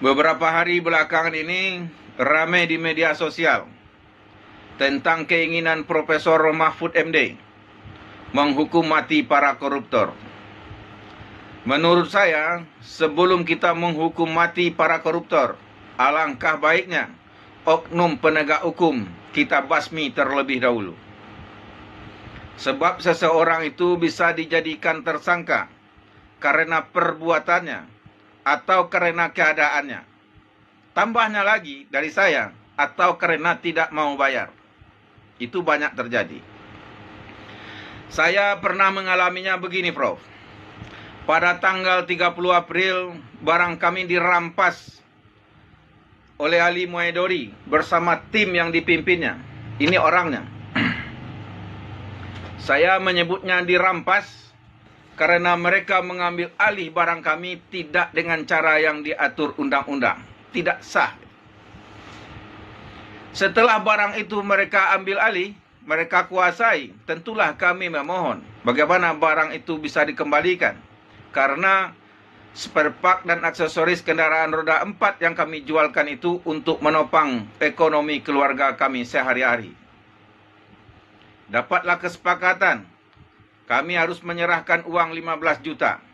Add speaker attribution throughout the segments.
Speaker 1: Beberapa hari belakangan ini ramai di media sosial tentang keinginan Profesor Mahfud MD menghukum mati para koruptor. Menurut saya, sebelum kita menghukum mati para koruptor, alangkah baiknya oknum penegak hukum kita basmi terlebih dahulu. Sebab seseorang itu bisa dijadikan tersangka karena perbuatannya atau karena keadaannya. Tambahnya lagi dari saya, atau karena tidak mau bayar. Itu banyak terjadi. Saya pernah mengalaminya begini, Prof. Pada tanggal 30 April, barang kami dirampas oleh Ali Muaidori bersama tim yang dipimpinnya. Ini orangnya. Saya menyebutnya dirampas karena mereka mengambil alih barang kami tidak dengan cara yang diatur undang-undang. Tidak sah. Setelah barang itu mereka ambil alih, mereka kuasai, tentulah kami memohon bagaimana barang itu bisa dikembalikan. Karena spare part dan aksesoris kendaraan roda 4 yang kami jualkan itu untuk menopang ekonomi keluarga kami sehari-hari. Dapatlah kesepakatan. Kami harus menyerahkan uang 15 juta.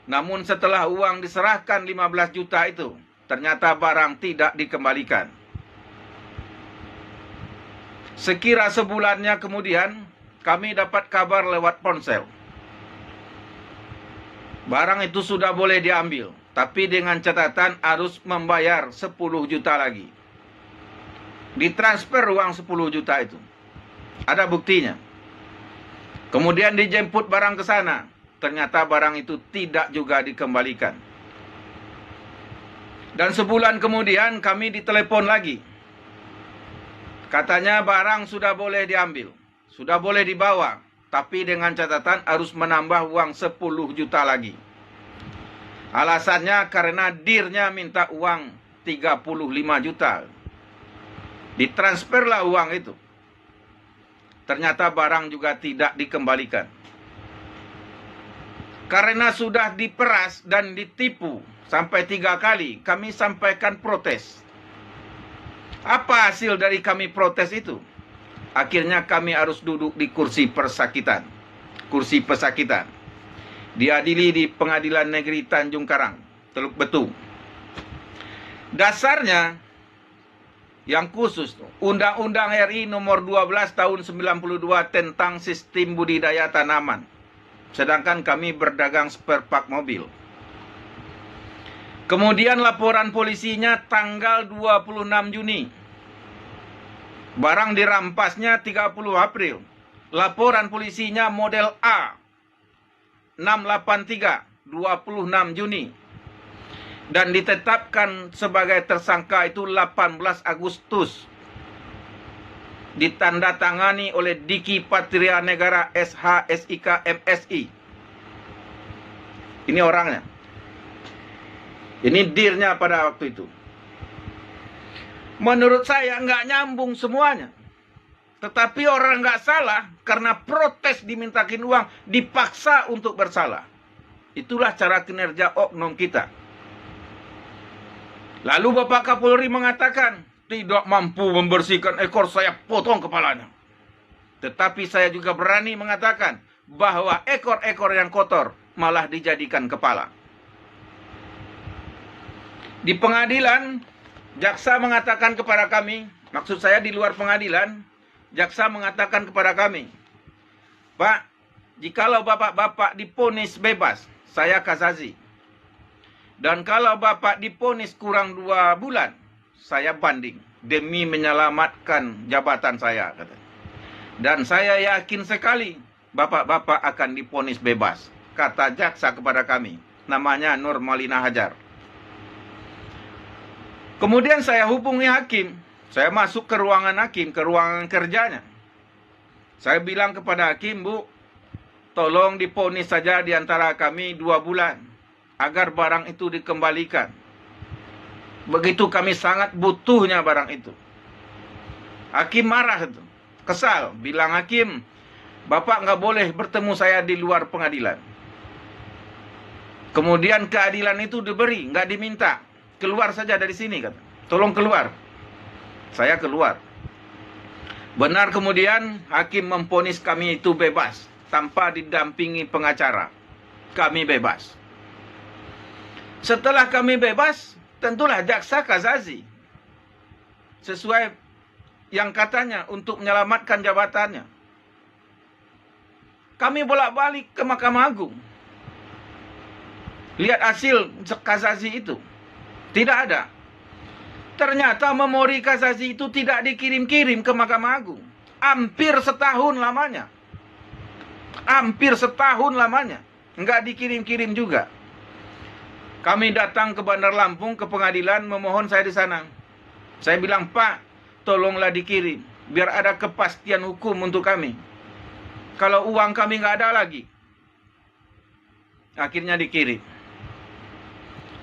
Speaker 1: Namun setelah uang diserahkan 15 juta itu, ternyata barang tidak dikembalikan. Sekira sebulannya kemudian, kami dapat kabar lewat ponsel. Barang itu sudah boleh diambil, tapi dengan catatan harus membayar 10 juta lagi. Ditransfer uang 10 juta itu. Ada buktinya. Kemudian dijemput barang ke sana. Ternyata barang itu tidak juga dikembalikan. Dan sebulan kemudian kami ditelepon lagi. Katanya barang sudah boleh diambil. Sudah boleh dibawa. Tapi dengan catatan harus menambah uang 10 juta lagi. Alasannya karena dirnya minta uang 35 juta. Ditransferlah uang itu. Ternyata barang juga tidak dikembalikan. Karena sudah diperas dan ditipu sampai 3 kali, kami sampaikan protes. Apa hasil dari kami protes itu? Akhirnya kami harus duduk di kursi pesakitan. Kursi pesakitan. Diadili di Pengadilan Negeri Tanjung Karang, Teluk Betung. Dasarnya yang khusus, Undang-Undang RI nomor 12 tahun 92 tentang sistem budidaya tanaman. Sedangkan kami berdagang spare part mobil. Kemudian laporan polisinya tanggal 26 Juni. Barang dirampasnya 30 April. Laporan polisinya model A 683 26 Juni. Dan ditetapkan sebagai tersangka itu 18 Agustus. Ditandatangani oleh Diki Patria Negara SH SIK MSI. Ini orangnya. Ini dirnya pada waktu itu. Menurut saya nggak nyambung semuanya. Tetapi orang nggak salah karena protes dimintakin uang, dipaksa untuk bersalah. Itulah cara kinerja oknum kita. Lalu Bapak Kapolri mengatakan, tidak mampu membersihkan ekor, saya potong kepalanya. Tetapi saya juga berani mengatakan bahwa ekor-ekor yang kotor malah dijadikan kepala. Di pengadilan, jaksa mengatakan kepada kami, maksud saya di luar pengadilan, jaksa mengatakan kepada kami, Pak, jikalau bapak-bapak diponis bebas, saya kasasi. Dan kalau bapak diponis kurang 2 bulan, saya banding demi menyelamatkan jabatan saya, kata. Dan saya yakin sekali bapak-bapak akan diponis bebas, kata jaksa kepada kami. Namanya Nur Malina Hajar. Kemudian saya hubungi hakim. Saya masuk ke ruangan hakim, ke ruangan kerjanya. Saya bilang kepada hakim, Bu, tolong diponis saja di antara kami 2 bulan. Agar barang itu dikembalikan. Begitu kami sangat butuhnya barang itu. Hakim marah itu. Kesal. Bilang hakim, Bapak nggak boleh bertemu saya di luar pengadilan. Kemudian keadilan itu diberi, nggak diminta. keluar saja dari sini, kata. Tolong keluar. Saya keluar. Benar, kemudian hakim memvonis kami itu bebas tanpa didampingi pengacara. Kami bebas. Setelah kami bebas, tentulah jaksa kasasi sesuai yang katanya untuk menyelamatkan jabatannya. Kami bolak-balik ke Mahkamah Agung. Lihat hasil kasasi itu. Tidak ada. Ternyata memori kasasi itu tidak dikirim-kirim ke Mahkamah Agung. Hampir setahun lamanya. Hampir setahun lamanya. Enggak dikirim-kirim juga. Kami datang ke Bandar Lampung, ke pengadilan, memohon saya di sana. Saya bilang, Pak, tolonglah dikirim. Biar ada kepastian hukum untuk kami. Kalau uang kami nggak ada lagi. Akhirnya dikirim.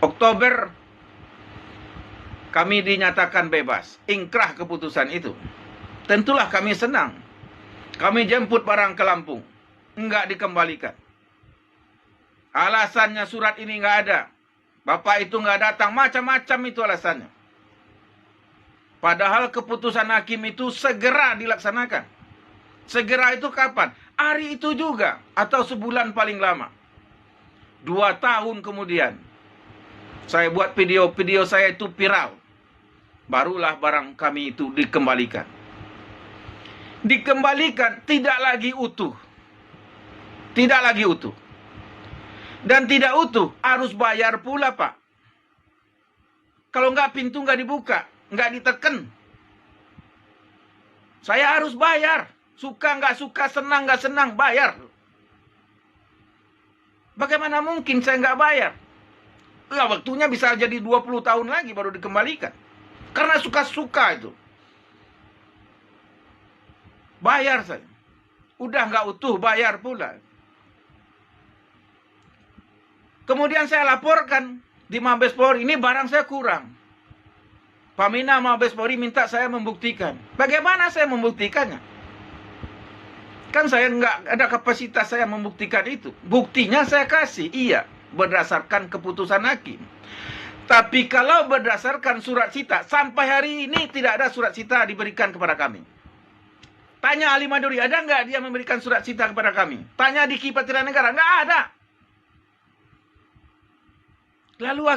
Speaker 1: Oktober, kami dinyatakan bebas. Ingkrah keputusan itu. Tentulah kami senang. Kami jemput barang ke Lampung. Enggak dikembalikan. Alasannya surat ini nggak ada. Bapak itu nggak datang. Macam-macam itu alasannya. Padahal keputusan hakim itu segera dilaksanakan. Segera itu kapan? Hari itu juga. Atau sebulan paling lama. 2 tahun kemudian. Saya buat video saya itu viral. Barulah barang kami itu dikembalikan. Dikembalikan tidak lagi utuh. Tidak lagi utuh. Dan tidak utuh, harus bayar pula, Pak. Kalau nggak, pintu nggak dibuka, nggak diteken. Saya harus bayar. Suka nggak suka, senang nggak senang, bayar. Bagaimana mungkin saya nggak bayar? Ya, waktunya bisa jadi 20 tahun lagi baru dikembalikan. Karena suka-suka itu. Bayar saya. Udah nggak utuh, bayar pula. Kemudian saya laporkan di Mabes Polri, ini barang saya kurang. Pamina Mabes Polri minta saya membuktikan. Bagaimana saya membuktikannya? Kan saya nggak ada kapasitas saya membuktikan itu. Buktinya saya kasih, iya, berdasarkan keputusan hakim. Tapi kalau berdasarkan surat sita, sampai hari ini tidak ada surat sita diberikan kepada kami. Tanya Ali Maduri, ada nggak dia memberikan surat sita kepada kami? Tanya di Ki Patrian Negara, nggak ada. Lalu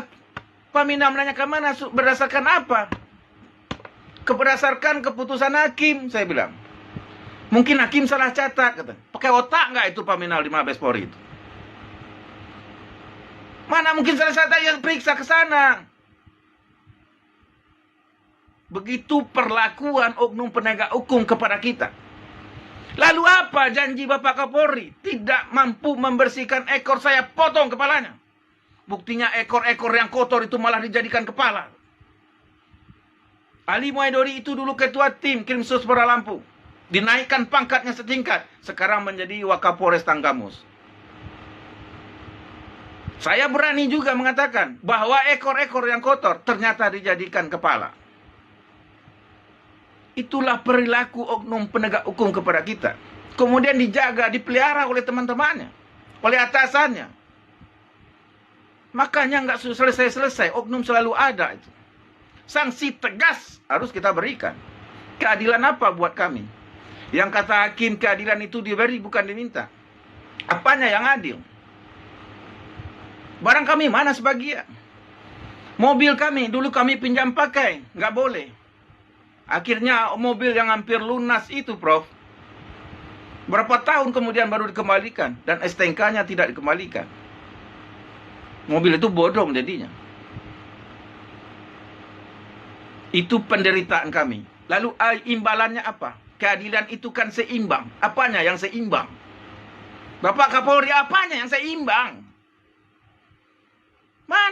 Speaker 1: Pamina menanyakan mana, berdasarkan apa? Berdasarkan keputusan hakim, saya bilang. Mungkin hakim salah catat, kata. Pakai otak nggak itu Pamina di Mabes Polri itu? Mana mungkin salah catat yang periksa ke sana? Begitu perlakuan oknum penegak hukum kepada kita. Lalu apa janji Bapak Kapolri? Tidak mampu membersihkan ekor, saya potong kepalanya. Buktinya ekor-ekor yang kotor itu malah dijadikan kepala. Ali Muhaidori itu dulu ketua tim Krimsus Polda Lampung. Dinaikkan pangkatnya setingkat. Sekarang menjadi Wakapolres Tanggamus. Saya berani juga mengatakan bahwa ekor-ekor yang kotor ternyata dijadikan kepala. Itulah perilaku oknum penegak hukum kepada kita. Kemudian dijaga, dipelihara oleh teman-temannya. Oleh atasannya. Makanya nggak selesai-selesai. Oknum selalu ada itu. Sanksi tegas harus kita berikan. Keadilan apa buat kami? Yang kata hakim keadilan itu diberi bukan diminta. Apanya yang adil? Barang kami mana sebagian? Mobil kami dulu kami pinjam pakai. Nggak boleh. Akhirnya mobil yang hampir lunas itu, Prof. Berapa tahun kemudian baru dikembalikan. Dan STNK-nya tidak dikembalikan. Mobil itu bodong jadinya. Itu penderitaan kami. Lalu imbalannya apa? Keadilan itu kan seimbang. Apanya yang seimbang? Bapak Kapolri, apanya yang seimbang? Mana?